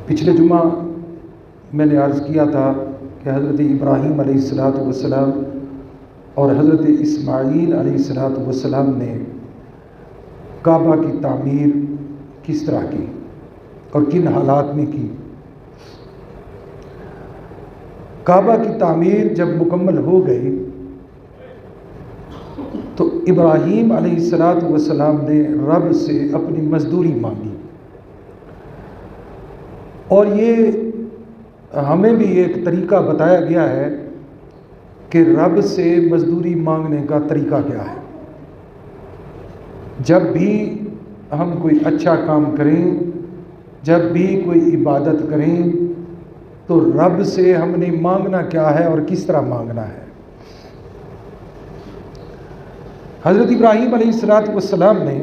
पिछले जुमा मैंने अर्ज़ किया था कि हज़रत इब्राहीम अलैहिस्सलाम और हज़रत इस्माईल अलैहिस्सलाम ने काबा की तामीर किस तरह की और किन हालात में की। काबा की तामीर जब मुकम्मल हो गई तो इब्राहीम अलैहिस्सलाम ने रब से अपनी मजदूरी मांगी, और ये हमें भी एक तरीका बताया गया है कि रब से मजदूरी मांगने का तरीका क्या है। जब भी हम कोई अच्छा काम करें, जब भी कोई इबादत करें, तो रब से हमने मांगना क्या है और किस तरह मांगना है। हज़रत इब्राहीम अलैहिस्सलाम ने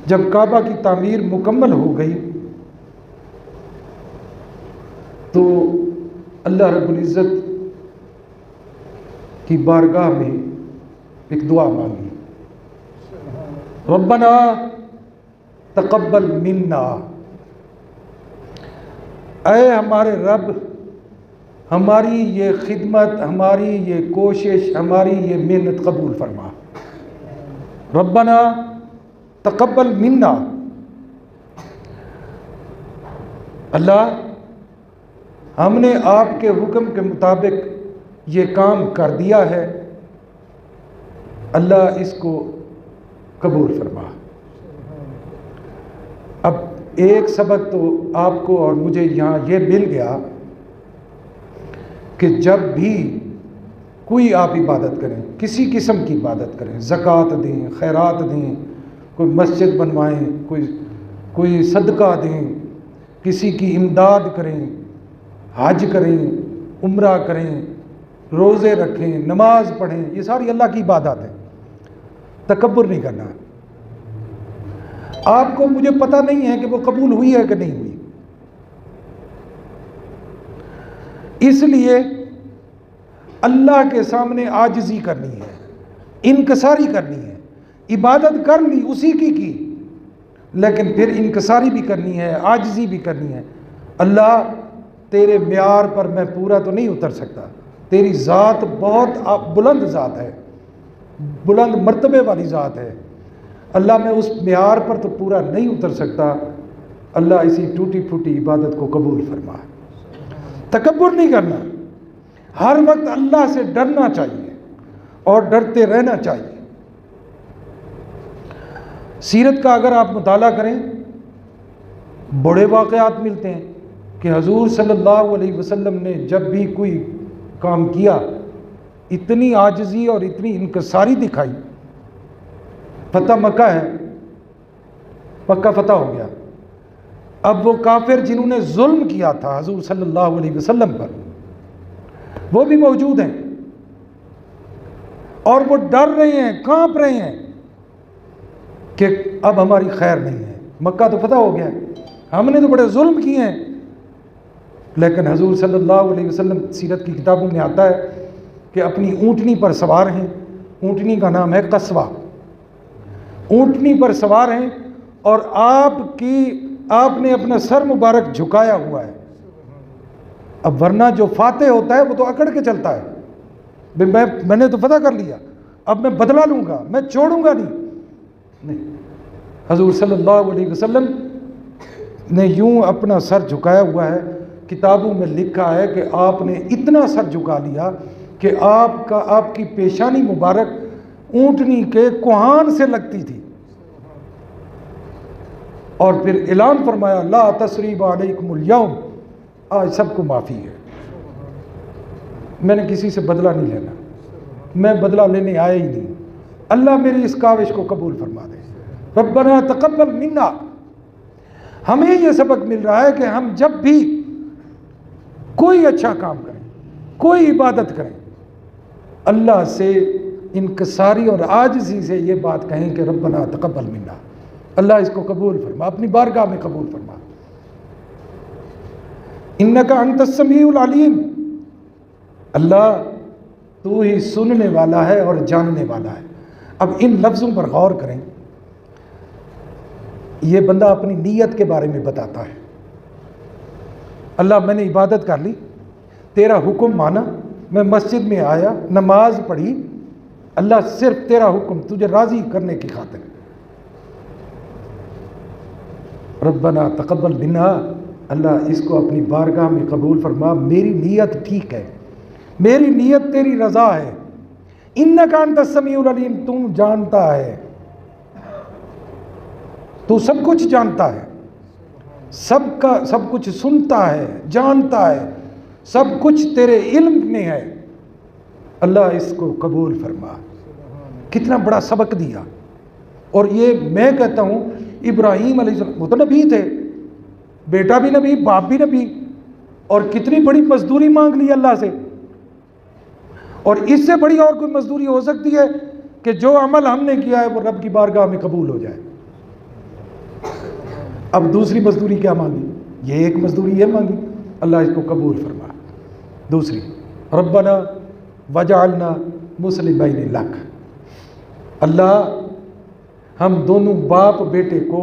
जब काबा की तामीर मुकम्मल हो गई तो अल्लाह रब्बुल इज़्ज़त की बारगाह में एक दुआ मांगी, रब्बना तक़ब्बल मिन्ना, ऐ हमारे रब, हमारी ये खिदमत, हमारी ये कोशिश, हमारी ये मेहनत कबूल फरमा। रब्बना तक़ब्बल मिन्ना, अल्लाह हमने आपके हुक्म के मुताबिक ये काम कर दिया है, अल्लाह इसको कबूल फरमा। अब एक सबक तो आपको और मुझे यहाँ ये मिल गया कि जब भी कोई आप इबादत करें, किसी किस्म की इबादत करें, ज़कात दें, खैरात दें, कोई मस्जिद बनवाएं, कोई सदका दें, किसी की इमदाद करें, हज करें, उम्रा करें, रोज़े रखें, नमाज पढ़ें, ये सारी अल्लाह की इबादत है। तकब्बुर नहीं करना। आपको मुझे पता नहीं है कि वो कबूल हुई है कि नहीं हुई, इसलिए अल्लाह के सामने आजिज़ी करनी है, इनकसारी करनी है। इबादत कर ली, उसी की, लेकिन फिर इनकसारी भी करनी है, आजिज़ी भी करनी है। अल्लाह तेरे म्यार पर मैं पूरा तो नहीं उतर सकता, तेरी ज़ात बहुत बुलंद ज़ात है, बुलंद मर्तबे वाली ज़ात है। अल्लाह मैं उस म्यार पर तो पूरा नहीं उतर सकता, अल्लाह इसी टूटी फूटी इबादत को कबूल फरमा। तकब्बुर नहीं करना, हर वक्त अल्लाह से डरना चाहिए और डरते रहना चाहिए। सीरत का अगर आप मुताला करें, बड़े वाक़यात मिलते हैं कि हजूर सल्लल्लाहु अलैहि वसल्लम ने जब भी कोई काम किया, इतनी आजिज़ी और इतनी इनकसारी दिखाई। फतह मक्का है, मक्का फतह हो गया, अब वो काफिर जिन्होंने जुल्म किया था हजूर सल्लल्लाहु अलैहि वसल्लम पर, वो भी मौजूद हैं और वो डर रहे हैं, कांप रहे हैं कि अब हमारी खैर नहीं है। मक्का तो फतह हो गया, हमने तो बड़े जुल्म किए हैं। लेकिन हजूर सल्लल्लाहु अलैहि वसल्लम, सीरत की किताबों में आता है कि अपनी ऊँटनी पर सवार हैं, ऊँटनी का नाम है कस्वा, ऊँटनी पर सवार हैं और आपने अपना सर मुबारक झुकाया हुआ है। अब वरना जो फातेह होता है वो तो अकड़ के चलता है, मैंने तो फतह कर लिया, अब मैं बदला लूँगा, मैं छोड़ूंगा नहीं। हजूर सल्लल्लाहु अलैहि वसल्लम ने यूँ अपना सर झुकाया हुआ है। किताबों में लिखा है कि आपने इतना सर झुका लिया कि आपकी पेशानी मुबारक ऊँटनी के कुहान से लगती थी, और फिर ऐलान फरमाया ला तसरीब अलैकुमुल यौम, आज सबको माफ़ी है, मैंने किसी से बदला नहीं लेना, मैं बदला लेने आया ही नहीं। अल्लाह मेरी इस काविश को कबूल फरमा दे। रब्बना तक़ब्बल मिन्ना। हमें ये सबक मिल रहा है कि हम जब भी कोई अच्छा काम करें, कोई इबादत करें, अल्लाह से इनकसारी और आजिज़ी से ये बात कहें कि रब्बना तक़ब्बल मिन्ना, अल्लाह इसको कबूल फरमा, अपनी बारगाह में कबूल फरमा। इन्नका अंतस समीउल अलीम, अल्लाह तू ही सुनने वाला है और जानने वाला है। अब इन लफ्ज़ों पर गौर करें। ये बंदा अपनी नीयत के बारे में बताता है अल्लाह मैंने इबादत कर ली, तेरा हुक्म माना, मैं मस्जिद में आया, नमाज पढ़ी, अल्लाह सिर्फ तेरा हुक्म, तुझे राज़ी करने की खातिर। रब्बना तक़ब्बल मिन्ना, अल्लाह इसको अपनी बारगाह में कबूल फरमा, मेरी नीयत ठीक है, मेरी नीयत तेरी रज़ा है। इन्नका अंतस समीउल अलीम, तुम जानता है, तू सब कुछ जानता है, सबका सब कुछ सुनता है, जानता है, सब कुछ तेरे इल्म में है। अल्लाह इसको कबूल फरमा। कितना बड़ा सबक दिया। और ये मैं कहता हूँ इब्राहीम अलैहिस्सलाम वो तो नबी थे, बेटा भी नबी, बाप भी नबी, और कितनी बड़ी मजदूरी मांग ली अल्लाह से। और इससे बड़ी और कोई मजदूरी हो सकती है कि जो अमल हमने किया है वो रब की बारगाह में कबूल हो जाए। अब दूसरी मजदूरी क्या मांगी? ये एक मजदूरी ये मांगी, अल्लाह इसको कबूल फरमा। दूसरी, रब्बना वजअलना मुस्लिमैन लक, अल्लाह हम दोनों बाप बेटे को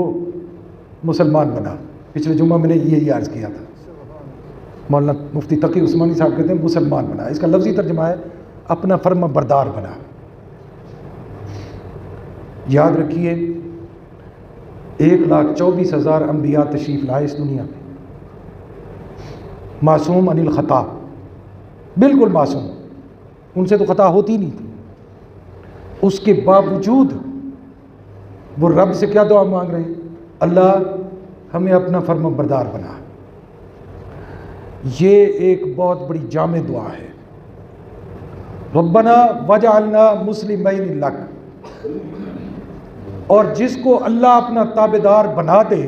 मुसलमान बना। पिछले जुम्मा मैंने यही अर्ज़ किया था। मौलाना मुफ्ती तकी उस्मानी साहब कहते हैं मुसलमान बना, इसका लफ्ज़ी तर्जुमा है अपना फर्मा बरदार बना। याद रखिए 1,24,000 अम्बिया तशरीफ़ लाए इस दुनिया में, मासूम अनिल ख़ता, बिल्कुल मासूम, उनसे तो ख़ता होती नहीं थी। उसके बावजूद वो रब से क्या दुआ मांग रहे हैं? अल्लाह हमें अपना फर्मा बरदार बना। ये एक बहुत बड़ी जामे दुआ है। रब्बना वजअलना मुस्लिमैन लक, और जिसको अल्लाह अपना ताबेदार बना दे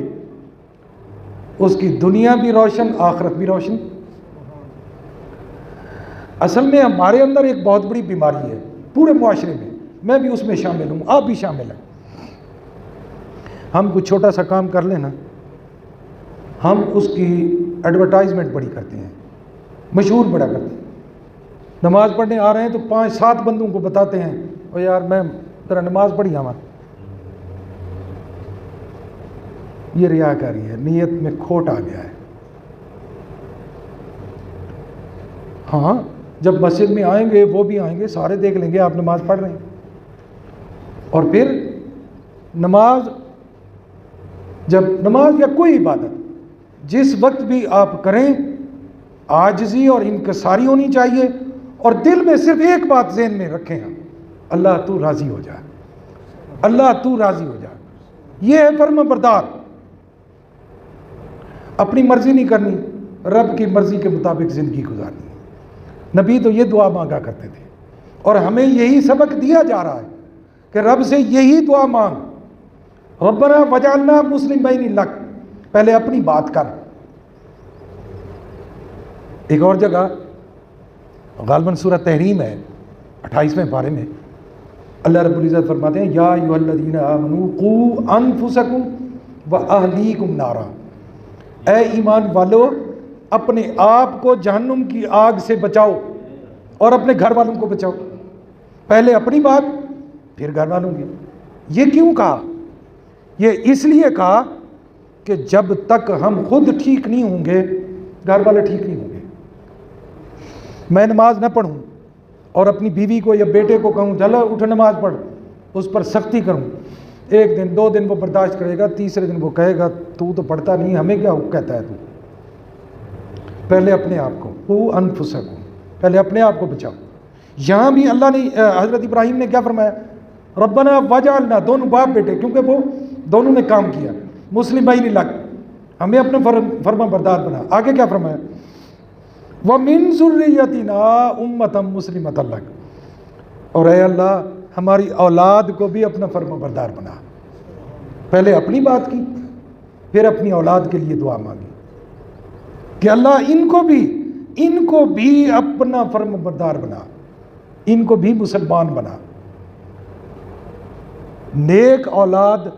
उसकी दुनिया भी रोशन, आखिरत भी रोशन। असल में हमारे अंदर एक बहुत बड़ी बीमारी है पूरे मुआशरे में, मैं भी उसमें शामिल हूँ, आप भी शामिल हैं। हम कुछ छोटा सा काम कर लेना, हम उसकी एडवर्टाइजमेंट बड़ी करते हैं, मशहूर बड़ा करते हैं। नमाज पढ़ने आ रहे हैं तो 5-7 बंदों को बताते हैं, और यार मैं तेरा नमाज पढ़ी हमारा। ये रियाकारी है, नीयत में खोट आ गया है। हाँ, जब मस्जिद में आएंगे वो भी आएंगे, सारे देख लेंगे आप नमाज पढ़ रहे हैं। और फिर नमाज, जब नमाज या कोई इबादत जिस वक्त भी आप करें, आजिज़ी और इनकसारी होनी चाहिए, और दिल में सिर्फ एक बात ज़हन में रखें, हम अल्लाह तू राज़ी हो जा, अल्लाह तू राज़ी हो जा। ये है फर्मा बरदार। अपनी मर्जी नहीं करनी, रब की मर्जी के मुताबिक ज़िंदगी गुजारनी। नबी तो ये दुआ मांगा करते थे, और हमें यही सबक दिया जा रहा है कि रब से यही दुआ मांग, रब्बना वजअलना मुस्लिमैन लक। पहले अपनी बात कर। एक और जगह गालिबन सूरह तहरीम है 28वें पारे में अल्लाह रब्बुल इज़्ज़त फरमाते हैं, या अय्युहल्लज़ीना आमनू कू अनफुसकुम व अहलीकुम नारा, ए ईमान वालो अपने आप को जहन्नुम की आग से बचाओ और अपने घर वालों को बचाओ। पहले अपनी बात फिर घर वालों की। ये क्यों कहा? ये इसलिए कहा कि जब तक हम खुद ठीक नहीं होंगे घर वाले ठीक नहीं होंगे। मैं नमाज न पढ़ूं और अपनी बीवी को या बेटे को कहूं चलो उठ नमाज पढ़, उस पर सख्ती करूं, 1 दिन 2 दिन वो बर्दाश्त करेगा, तीसरे दिन वो कहेगा तू तो पढ़ता नहीं, हमें क्या कहता है तू। पहले अपने आप को, वो अनफुसकुम, पहले अपने आप को बचाओ। यहाँ भी अल्लाह ने, हज़रत इब्राहीम ने क्या फरमाया? रब्बना वजअलना, दोनों बाप बेटे, क्योंकि वो दोनों ने काम किया, मुस्लिमैन लक, हमें अपना फर्मा बरदार बना। आगे क्या फरमाया? व मिन ज़ुर्रियतिना उम्मतन मुस्लिमतन लक, और ऐ अल्लाह हमारी औलाद को भी अपना फर्मा बरदार बना। पहले अपनी बात की, फिर अपनी औलाद के लिए दुआ मांगी कि अल्लाह इनको भी अपना फर्मा बरदार बना, इनको भी मुसलमान बना। नेक औलाद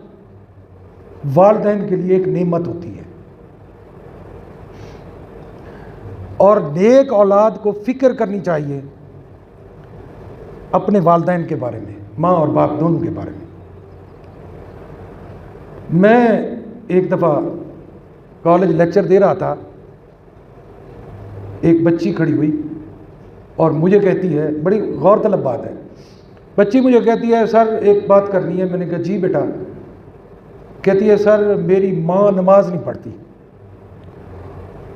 वालिदैन के लिए एक नेमत होती है, और नेक औलाद को फिक्र करनी चाहिए अपने वालिदैन के बारे में, माँ और बाप दोनों के बारे में। मैं एक दफ़ा कॉलेज लेक्चर दे रहा था, एक बच्ची खड़ी हुई और मुझे कहती है, बड़ी गौरतलब बात है, बच्ची मुझे कहती है सर एक बात करनी है। मैंने कहा जी बेटा। कहती है सर मेरी माँ नमाज नहीं पढ़ती,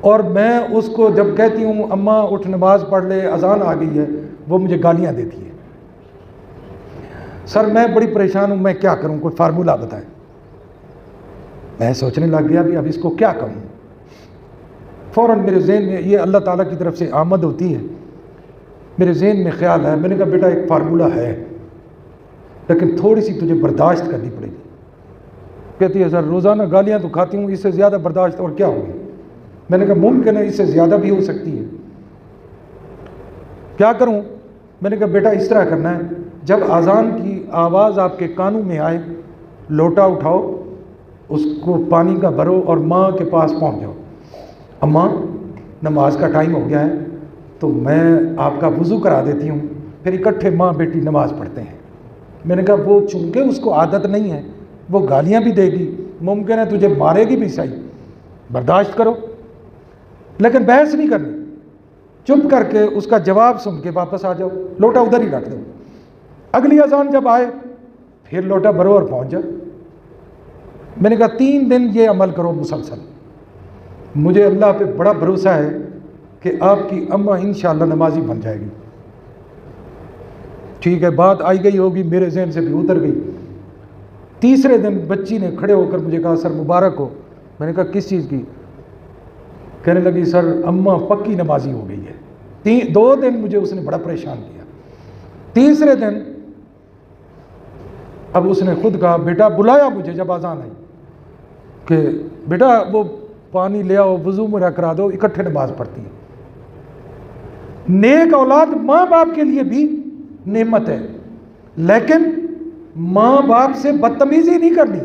और मैं उसको जब कहती हूँ अम्मा उठ नमाज पढ़ ले, अजान आ गई है, वो मुझे गालियाँ देती है। सर मैं बड़ी परेशान हूँ, मैं क्या करूँ, कोई फार्मूला बताएं। मैं सोचने लग गया भी अब इसको क्या कहूँ। फ़ौरन मेरे जहन में, ये अल्लाह ताला की तरफ से आमद होती है, मेरे जहन में ख्याल है। मैंने कहा बेटा एक फार्मूला है, लेकिन थोड़ी सी तुझे बर्दाश्त करनी पड़ेगी। कहती है सर रोज़ाना गालियाँ तो खाती हूँ, इससे ज़्यादा बर्दाश्त और क्या होगी। मैंने कहा मुमकिन है इससे ज़्यादा भी हो सकती है, क्या करूँ। मैंने कहा बेटा इस तरह करना है, जब अजान की आवाज़ आपके कानों में आए, लोटा उठाओ, उसको पानी का भरो और माँ के पास पहुँच जाओ। अम्मा नमाज का टाइम हो गया है, तो मैं आपका वज़ू करा देती हूँ, फिर इकट्ठे माँ बेटी नमाज पढ़ते हैं। मैंने कहा वो चूँकि उसको आदत नहीं है, वो गालियाँ भी देगी, मुमकिन है तुझे मारेगी भी सही, बर्दाश्त करो, लेकिन बहस नहीं करनी। चुप करके उसका जवाब सुन के वापस आ जाओ, लोटा उधर ही रख दो। अगली अजान जब आए फिर लोटा भरो और पहुँच जाओ। मैंने कहा 3 दिन ये अमल करो मुसलसल, मुझे अल्लाह पे बड़ा भरोसा है कि आपकी अम्मा इंशाअल्लाह नमाजी बन जाएगी। ठीक है, बात आई गई होगी, मेरे जहन से भी उतर गई। तीसरे दिन बच्ची ने खड़े होकर मुझे कहा सर मुबारक हो। मैंने कहा किस चीज़ की। कहने लगी सर अम्मा पक्की नमाजी हो गई है। 2 दिन मुझे उसने बड़ा परेशान किया। तीसरे दिन अब उसने खुद कहा, बेटा बुलाया मुझे जब आज़ान आई कि बेटा वो पानी ले आओ, वज़ू मेरा करा दो, इकट्ठे नमाज पढ़ती है। नेक औलाद माँ बाप के लिए भी नेमत है, लेकिन माँ बाप से बदतमीजी नहीं करनी।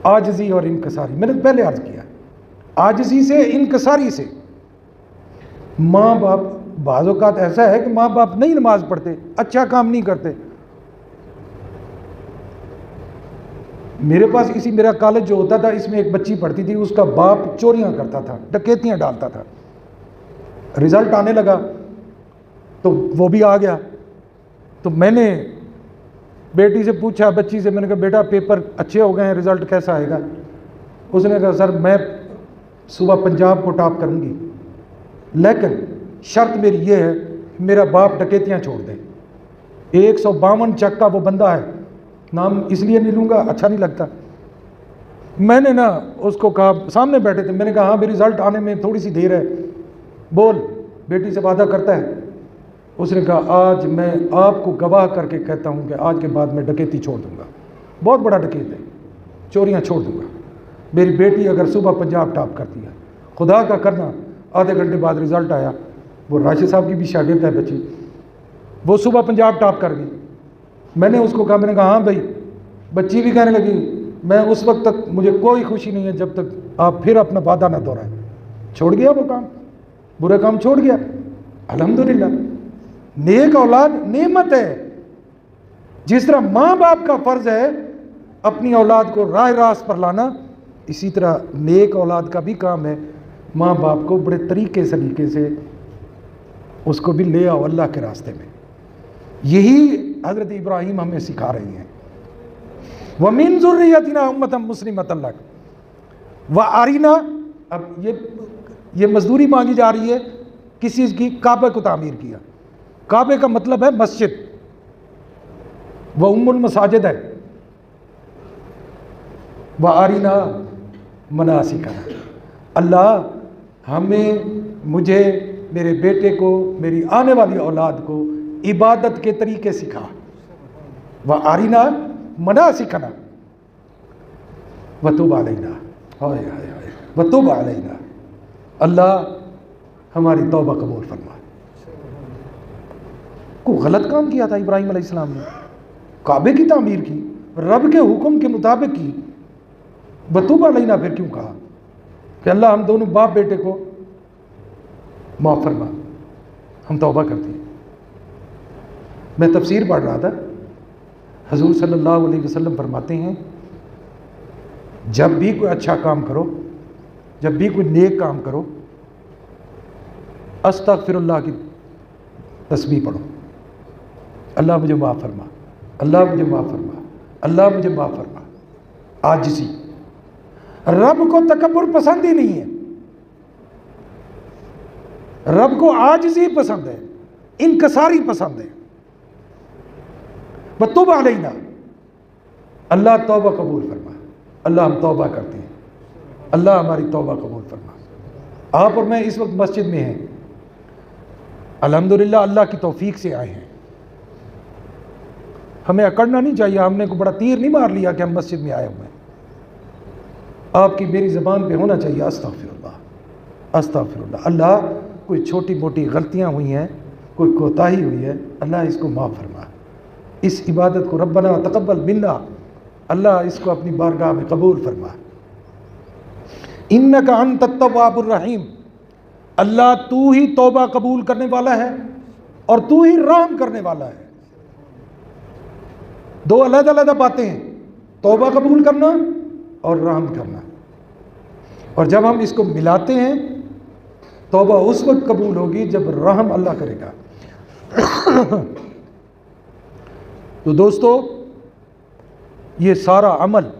आजिज़ी और इनकसारी, मैंने पहले अर्ज किया, आजिज़ी से, इनकसारी से। माँ बाप, बाज़ औक़ात ऐसा है कि माँ बाप नहीं नमाज पढ़ते, अच्छा काम नहीं करते। मेरे पास इसी, मेरा कॉलेज जो होता था इसमें एक बच्ची पढ़ती थी, उसका बाप चोरियां करता था, डकैतियां डालता था। रिज़ल्ट आने लगा तो वो भी आ गया। तो मैंने बेटी से पूछा, बच्ची से, मैंने कहा बेटा पेपर अच्छे हो गए हैं, रिज़ल्ट कैसा आएगा। उसने कहा सर मैं सुबह पंजाब को टॉप करूँगी, लेकिन शर्त मेरी ये है मेरा बाप डकैतियाँ छोड़ दे। 152 चक का वो बंदा है, नाम इसलिए नहीं लूँगा, अच्छा नहीं लगता। मैंने ना उसको कहा, सामने बैठे थे, मैंने कहा हाँ मेरी रिज़ल्ट आने में थोड़ी सी देर है, बोल बेटी से वादा करता है। उसने कहा आज मैं आपको गवाह करके कहता हूँ कि आज के बाद मैं डकैती छोड़ दूँगा, बहुत बड़ा डकैत है, चोरियाँ छोड़ दूँगा। मेरी बेटी अगर सुबह पंजाब टॉप करती है, खुदा का करना आधे घंटे बाद रिज़ल्ट आया, वो राशिद साहब की भी शागिर्द है बच्ची, वो सुबह पंजाब टॉप कर गई। मैंने उसको कहा, मैंने कहा हाँ भाई, बच्ची भी कहने लगी मैं उस वक्त तक मुझे कोई खुशी नहीं है जब तक आप फिर अपना वादा ना दोहराएं। छोड़ गया वो काम, बुरा काम छोड़ गया। अल्हम्दुलिल्लाह, नेक औलाद नेमत है। जिस तरह माँ बाप का फ़र्ज़ है अपनी औलाद को राह रास्त पर लाना, इसी तरह नेक औलाद का भी काम है माँ बाप को बड़े सलीके से उसको भी ले आओ अल्लाह के रास्ते में। यही हज़रत इब्राहीम हमें सिखा रही हैं। व मिन ज़ुर्रियतिना उम्मतन मुस्लिमतन लक व अरिना। अब ये मजदूरी मांगी जा रही है किस चीज़ की? काबे को तामीर किया। काबे का मतलब है मस्जिद, व उम्मुल मसाजिद है। व अरिना मनासिकना। अल्लाह हमें, मुझे, मेरे बेटे को, मेरी आने वाली औलाद को इबादत के तरीके सिखा। व अरिना मनासिकना व तुब अलैना। हाय हाय हाय, व तुब अलैना। अल्लाह हमारी तौबा कबूल फरमा। को गलत काम किया था इब्राहीम अलैहिस्सलाम ने, काबे की तामीर की, रब के हुक्म के मुताबिक की। व तुब अलैना फिर क्यों कहा कि अल्लाह हम दोनों बाप बेटे को माफ़ फरमा, हम तौबा करते हैं। मैं तफसीर पढ़ रहा था, हजूर सल्लल्लाहु अलैहि वसल्लम फरमाते हैं जब भी कोई अच्छा काम करो, जब भी कोई नेक काम करो, अस्तगफिरुल्लाह की तस्बीह पढ़ो, अल्लाह मुझे माफ़ फरमा, अल्लाह मुझे माफ़ फरमा, अल्लाह मुझे माफ़ फरमा। आजिज़ी, रब को तकब्बुर पसंद ही नहीं है, रब को आजिज़ी पसंद है, इनकसारी पसंद है। वतुब अलैना, अल्लाह तौबा कबूल फरमा। अल्लाह हम तौबा करते हैं, अल्लाह हमारी तौबा कबूल फरमा। आप और मैं इस वक्त मस्जिद में हैं, अल्हम्दुलिल्लाह अल्लाह की तौफीक से आए हैं। हमें अकड़ना नहीं चाहिए, हमने को बड़ा तीर नहीं मार लिया कि हम मस्जिद में आए हुए हैं। आपकी मेरी ज़बान पे होना चाहिए अस्तगफिरुल्लाह, अस्तगफिरुल्लाह। अल्लाह, कोई छोटी मोटी गलतियाँ हुई हैं, कोई कोताही हुई है, अल्लाह इसको माफ़ फरमा। इस इबादत को रब्बना तक़ब्बल मिन्ना, अल्लाह इसको अपनी बारगाह में कबूल फरमा। इन्नका अंतत तव्वाबुर रहीम, अल्लाह तू ही तौबा कबूल करने वाला है और तू ही रहम करने वाला है। दो अलग अलग बातें हैं, तौबा कबूल करना और रहम करना। और जब हम इसको मिलाते हैं, तौबा उस वक्त कबूल होगी जब रहम अल्लाह करेगा। तो दोस्तों, ये सारा अमल,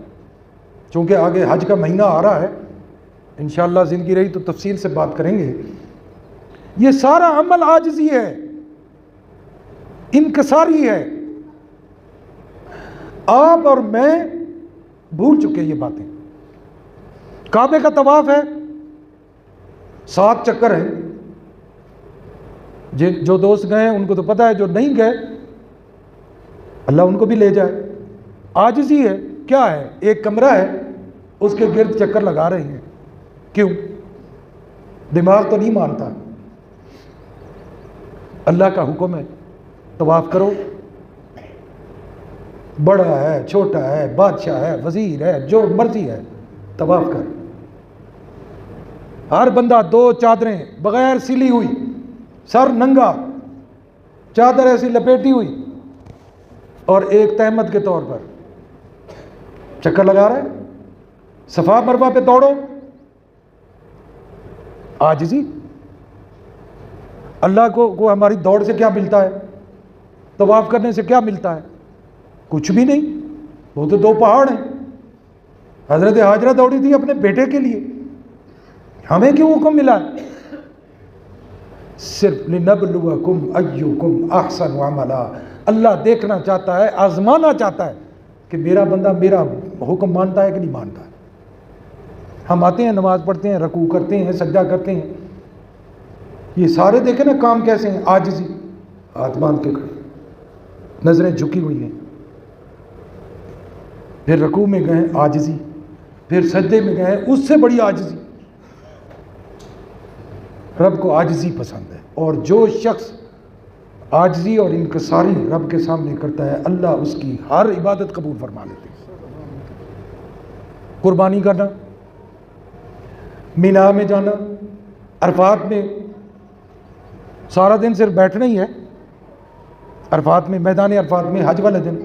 चूँकि आगे हज का महीना आ रहा है, इंशाअल्लाह ज़िंदगी रही तो तफसील से बात करेंगे। ये सारा अमल आजिज़ी है, इनकसारी है। आप और मैं भूल चुके ये बातें। काबे का तवाफ है, 7 चक्कर है। जो दोस्त गए हैं उनको तो पता है, जो नहीं गए अल्लाह उनको भी ले जाए। आजिज़ी है, क्या है, एक कमरा है, उसके गिर्द चक्कर लगा रहे हैं। क्यों? दिमाग तो नहीं मानता। अल्लाह का हुक्म है, तवाफ करो। बड़ा है, छोटा है, बादशाह है, वजीर है, जो मर्जी है, तवाफ कर। हर बंदा 2 चादरें बगैर सिली हुई, सर नंगा, चादर ऐसी लपेटी हुई और एक तहमत के तौर पर चक्कर लगा रहा है। सफा मरवा पे दौड़ो, आजिज़ी। अल्लाह को हमारी दौड़ से क्या मिलता है? तवाफ करने से क्या मिलता है? कुछ भी नहीं। वो तो 2 पहाड़ हैं। हज़रत हाजरा दौड़ी थी अपने बेटे के लिए, हमें क्यों हुक्म मिला है? सिर्फ लिनब्लुवकुम अय्युकुम अहसनु अमला। अल्लाह देखना चाहता है, आजमाना चाहता है कि मेरा बंदा मेरा हुक्म मानता है कि नहीं मानता है। हम आते हैं, नमाज पढ़ते हैं, रकू करते हैं, सजदा करते हैं, ये सारे देखें ना काम कैसे हैं, आजिज़ी, हाथ बांध के खड़े, नजरें झुकी हुई हैं। फिर रकू में गए, आजिज़ी, फिर सजदे में गए, उससे बड़ी आजिज़ी। रब को आजिज़ी पसंद है, और जो शख्स आजिज़ी और इनकसारी रब के सामने करता है, अल्लाह उसकी हर इबादत कबूल फरमा लेते हैं। कुर्बानी करना, मीना में जाना, अरफात में सारा दिन सिर्फ बैठना ही है। अरफात में, मैदान अरफात में हज वाले दिन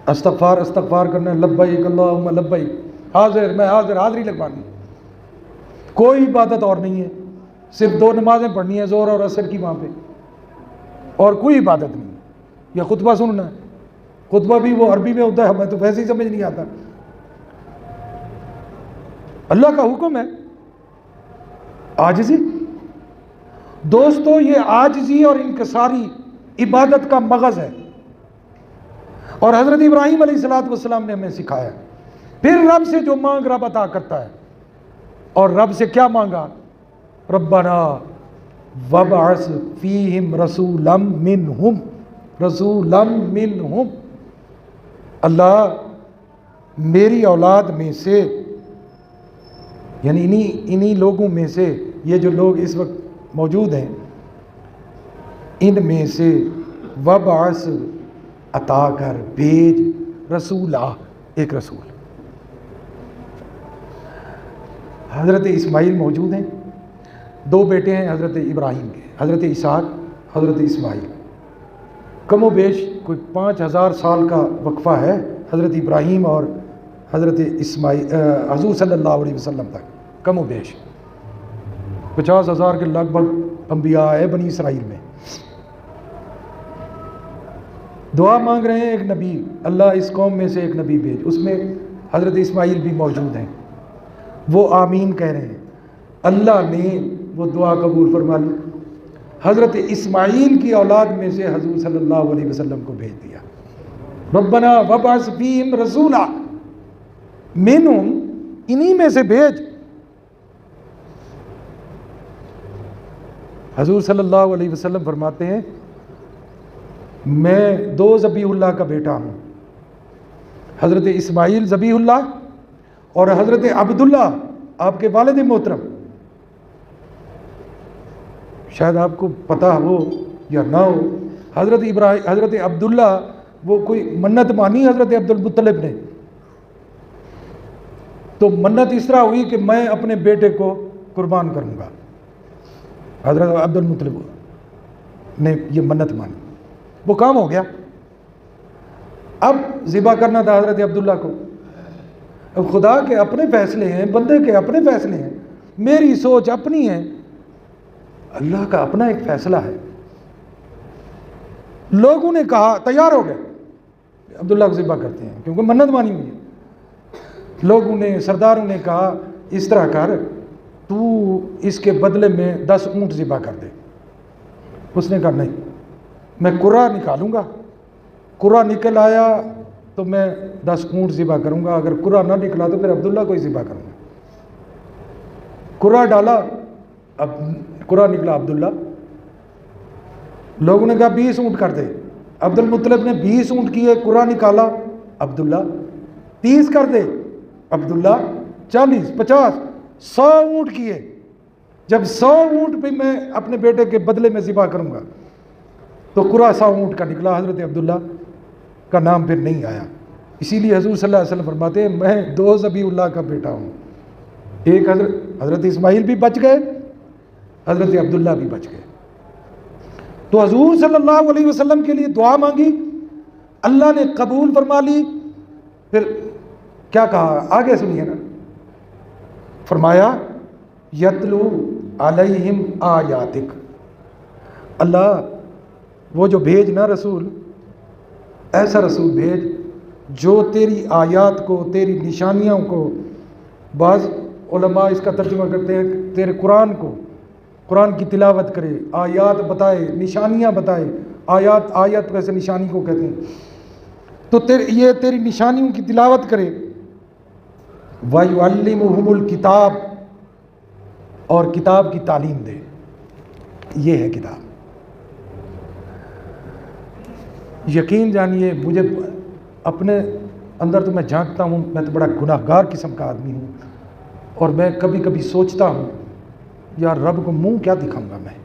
अस्तगफार अस्तगफार करना, लब्बैक अल्लाहुम्मा लब्बैक, हाजिर मैं हाजिर, हाज़िरी लगवानी। कोई इबादत और नहीं है, सिर्फ 2 नमाजें पढ़नी है, ज़ोहर और असर की, वहाँ पे और कोई इबादत नहीं। या खुतबा सुनना है, खुतबा भी वो अरबी में होता है, हमें तो वैसे ही समझ नहीं आता। अल्लाह का हुक्म है, आजिज़ी। दोस्तों, ये आजिज़ी और इनकसारी इबादत का मगज़ है, और हज़रत इब्राहीम अलैहिस्सलाम ने हमें सिखाया। फिर रब से जो मांग रब अता करता है। और रब से क्या मांगा? रब्बना वबअस फीहिम रसूलम मिनहुम, रसूलम मिनहुम। अल्लाह मेरी औलाद में से, यानी इन्हीं लोगों में से, ये जो लोग इस वक्त मौजूद हैं, इनमें से वबअस अता कर, भेज, रसूला, एक रसूल। हज़रत इस्माइल मौजूद हैं, 2 बेटे हैं हज़रत इब्राहीम के, हज़रत इसहाक, हज़रत इस्माइल। कमो बेश कोई 5000 साल का वक्फ़ा है हज़रत इब्राहीम और हज़रत इस्माइल, हज़ूर सल्लल्लाहु अलैहि वसल्लम तक, कमो बेश 50,000 के लगभग अंबिया है बनी इसराइल में। दुआ मांग रहे हैं एक नबी, अल्लाह इस कौम में से एक नबी भेज। उसमें हज़रत इस्माइल भी मौजूद हैं, वो आमीन कह रहे हैं। अल्लाह ने वो दुआ कबूल फरमा ली। हज़रत इस्माइल की औलाद में से हजूर सल्लल्लाहु अलैहि वसल्लम को भेज दिया। रब्बना वबअस फीहिम रसूला मिनहुम, इन्हीं में से भेज। हजूर सल्लल्लाहु अलैहि वसल्लम फरमाते हैं मैं 2 ज़बीहुल्लाह का बेटा हूँ, हज़रत इस्माइल ज़बीहुल्लाह और हज़रत अब्दुल्ला आपके वालिद मोहतरम। शायद आपको पता हो या ना हो, हज़रत अब्दुल्ला वो कोई मन्नत मानी हज़रत अब्दुल मुत्तलिब ने, तो मन्नत इस तरह हुई कि मैं अपने बेटे को कुर्बान करूँगा। हज़रत अब्दुल मुत्तलिब ने ये मन्नत मानी, वो काम हो गया। अब ज़िबा करना था हज़रत अब्दुल्ला को। अब खुदा के अपने फ़ैसले हैं, बंदे के अपने फ़ैसले हैं, मेरी सोच अपनी है, अल्लाह का अपना एक फ़ैसला है। लोगों ने कहा, तैयार हो गए, अब्दुल्ला को ज़िबा करते हैं क्योंकि मन्नत मानी हुई है। लोगों ने, सरदारों ने कहा इस तरह कर, तू इसके बदले में 10 ऊँट ज़िबा कर दे। उसने कहा नहीं, मैं कुरा निकालूंगा, कुरा निकल आया तो मैं 10 ऊँट ज़िबा करूंगा, अगर कुरा ना निकला तो फिर अब्दुल्ला को ही ज़िबा करूंगा। कुरा डाला, अब कुरा निकला अब्दुल्ला। लोगों ने कहा 20 ऊँट कर दे। अब्दुल मुत्तलिब ने 20 ऊँट किए, कुरा निकाला अब्दुल्ला। 30 कर दे अब्दुल्ला, 40, 50, 100 ऊँट किए। जब 100 ऊँट भी मैं अपने बेटे के बदले में ज़िबा करूंगा तो कुरा 100 ऊँट का निकला। हज़रत अब्दुल्ला का नाम फिर नहीं आया। इसीलिए हजूर सल्लल्लाहु अलैहि वसल्लम फरमाते हैं मैं 2 ज़बीहुल्लाह का बेटा हूँ। एक हज़रत इस्माइल भी बच गए, हज़रत अब्दुल्ला भी बच गए। तो हजूर सल्लल्लाहु अलैहि वसल्लम के लिए दुआ मांगी, अल्लाह ने कबूल फरमा ली। फिर क्या कहा, आगे सुनिए ना, फरमाया यतलू अलैहिम आयातिक। अल्लाह वो जो भेज ना रसूल, ऐसा रसूल भेज जो तेरी आयात को, तेरी निशानियों को, बाज़ उलमा इसका तर्जुमा करते हैं तेरे कुरान को, कुरान की तिलावत करे, आयात बताए, निशानियाँ बताए। आयत वैसे निशानी को कहते हैं। तो ये तेरी निशानियों की तिलावत करे। वयुअल्लिमुहुमुल किताब, और किताब की तालीम दे। ये है किताब। यकीन जानिए, मुझे अपने अंदर तो मैं झांकता हूँ, मैं तो बड़ा गुनाहगार किस्म का आदमी हूँ, और मैं कभी कभी सोचता हूँ यार रब को मुंह क्या दिखाऊंगा मैं,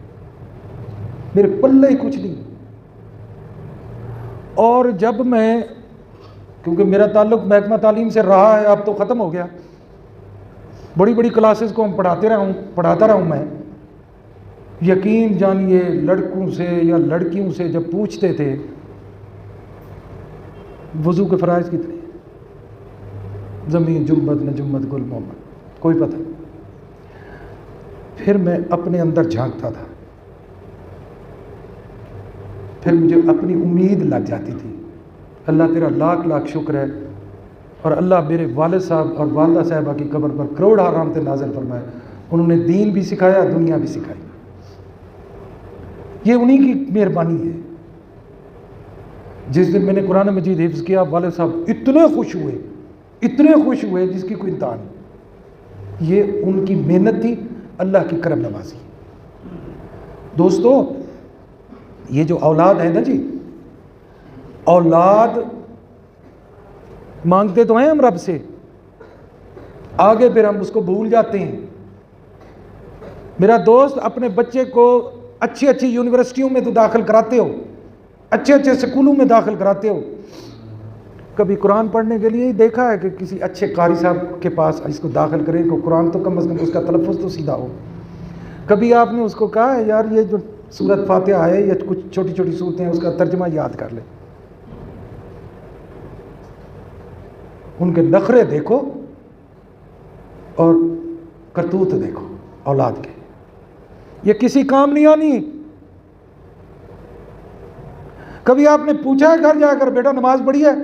मेरे पल्ले ही कुछ नहीं। और जब मैं, क्योंकि मेरा ताल्लुक़ महकमा तालीम से रहा है, अब तो ख़त्म हो गया, बड़ी बड़ी क्लासेस को हम पढ़ाता रहा हूँ मैं। यकीन जानिए लड़कों से या लड़कियों से जब पूछते थे वज़ू के फ़राइज़ कितने, ज़मीन जुम्मत न जुम्मत गुल मोहम्मद, कोई पता नहीं। फिर मैं अपने अंदर झांकता था, फिर मुझे अपनी उम्मीद लग जाती थी। अल्लाह तेरा लाख लाख शुक्र है, और अल्लाह मेरे वालिद साहब और वालिदा साहिबा की कब्र पर करोड़ रहमतें नाज़िल फरमाए। उन्होंने दीन भी सिखाया, दुनिया भी सिखाई। ये उन्हीं की मेहरबानी है। जिस दिन मैंने कुरान मजीद हिफ्ज़ किया, वालिद साहब इतने खुश हुए जिसकी कोई इंतहा नहीं। ये उनकी मेहनत थी, अल्लाह की करम नवाजी। दोस्तों, ये जो औलाद है ना जी, औलाद मांगते तो हैं हम रब से, आगे फिर हम उसको भूल जाते हैं। मेरा दोस्त, अपने बच्चे को अच्छी अच्छी यूनिवर्सिटियों में तो दाखिल कराते हो, अच्छे अच्छे स्कूलों में दाखिल कराते हो। कभी कुरान पढ़ने के लिए ही देखा है कि किसी अच्छे कारी साहब के पास इसको दाखिल करें को कुरान तो कम अज़ कम उसका तलफ़्फ़ुज़ तो सीधा हो। कभी आपने उसको कहा है यार ये जो सूरत फातिहा है या कुछ छोटी छोटी सूरतें हैं उसका तर्जमा याद कर ले? उनके नखरे देखो और करतूत देखो औलाद के। ये किसी काम नहीं आनी। कभी आपने पूछा है घर जाकर बेटा नमाज पढ़ी है?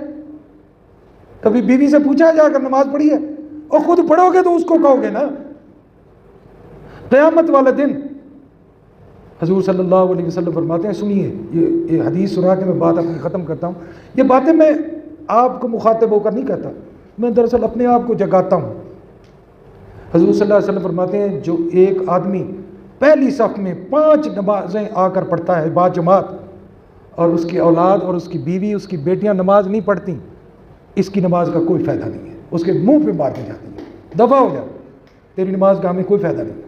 कभी बीवी से पूछा है जाकर नमाज पढ़ी है? और खुद पढ़ोगे तो उसको कहोगे ना। क़यामत वाले दिन हजूर सल्लल्लाहु अलैहि वसल्लम फरमाते हैं, सुनिए ये हदीस सुना के मैं बात अपनी ख़त्म करता हूँ। ये बातें मैं आपको मुखातिब होकर नहीं कहता, मैं दरअसल अपने आप को जगाता हूँ। हजूर सल्लल्लाहु अलैहि वसल्लम फरमाते हैं, जो एक आदमी पहली सफ़ में 5 नमाजें आकर पढ़ता है बाजमात, और उसकी औलाद और उसकी बीवी उसकी बेटियां नमाज नहीं पढ़ती, इसकी नमाज का कोई फ़ायदा नहीं है। उसके मुंह पे मार दी जाती है, दफ़ा हो जा, तेरी नमाज का हमें कोई फ़ायदा नहीं।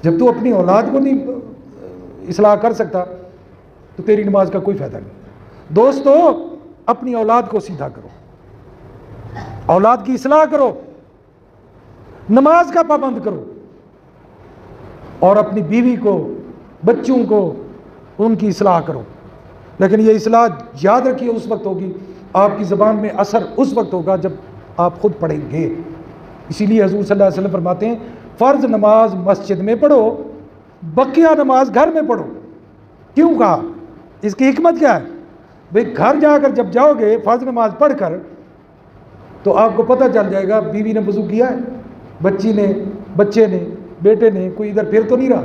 जब तू अपनी औलाद को नहीं इस्लाह कर सकता तो तेरी नमाज का कोई फ़ायदा नहीं। दोस्तों, अपनी औलाद को सीधा करो, औलाद की इस्लाह करो, नमाज का पाबंद करो, और अपनी बीवी को, बच्चों को उनकी इस्लाह करो। लेकिन ये इस्लाह याद रखिए उस वक्त होगी, आपकी ज़बान में असर उस वक्त होगा जब आप खुद पढ़ेंगे। इसीलिए हजूर सल्लल्लाहु अलैहि वसल्लम फरमाते हैं, फ़र्ज़ नमाज मस्जिद में पढ़ो, बकिया नमाज घर में पढ़ो। क्यों कहा? इसकी हिकमत क्या है? भाई घर जाकर जब जाओगे फ़र्ज़ नमाज पढ़कर, तो आपको पता चल जाएगा बीवी ने वज़ू किया है, बच्ची ने, बच्चे ने, बेटे ने, कोई इधर फिर तो नहीं रहा।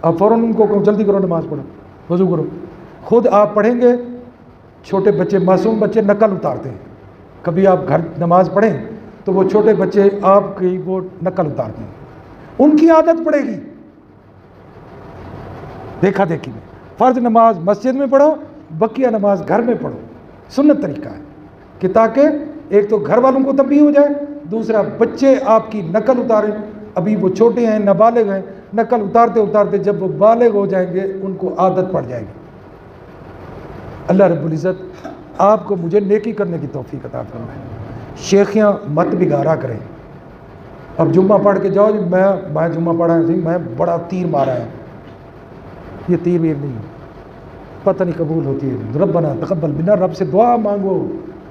आप फ़ौरन उनको कहो जल्दी करो, नमाज पढ़ो, वज़ू करो। खुद आप पढ़ेंगे, छोटे बच्चे, मासूम बच्चे नकल उतारते हैं। कभी आप घर नमाज पढ़ें तो वो छोटे बच्चे आपकी वो नकल उतारते हैं, उनकी आदत पड़ेगी देखा देखी में। फ़र्ज़ नमाज मस्जिद में पढ़ो, बकिया नमाज घर में पढ़ो। सुन्नत तरीका है कि ताकि एक तो घर वालों को तंबीह हो जाए, दूसरा बच्चे आपकी नकल उतारें। अभी वो छोटे हैं, नाबालिग हैं, नकल उतारते उतारते जब वो बालिग हो जाएंगे उनको आदत पड़ जाएगी। अल्लाह रब्बुल इज़्ज़त आपको मुझे नेकी करने की तौफीक अता फरमाए। शेखियाँ मत बिगाड़ा करें। अब जुम्मा पढ़ के जाओ, मैं जुम्मा पढ़ा है, मैं बड़ा तीर मारा है, ये तीर वीर नहीं, पता नहीं कबूल होती है। रब्बना तक़ब्बल मिन्ना, रब से दुआ मांगो,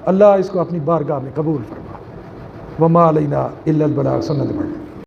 अल्लाह इसको अपनी बारगाह में कबूल फरमा। वमा अलैना इल्लल बलाग। सुन्नत पढ़।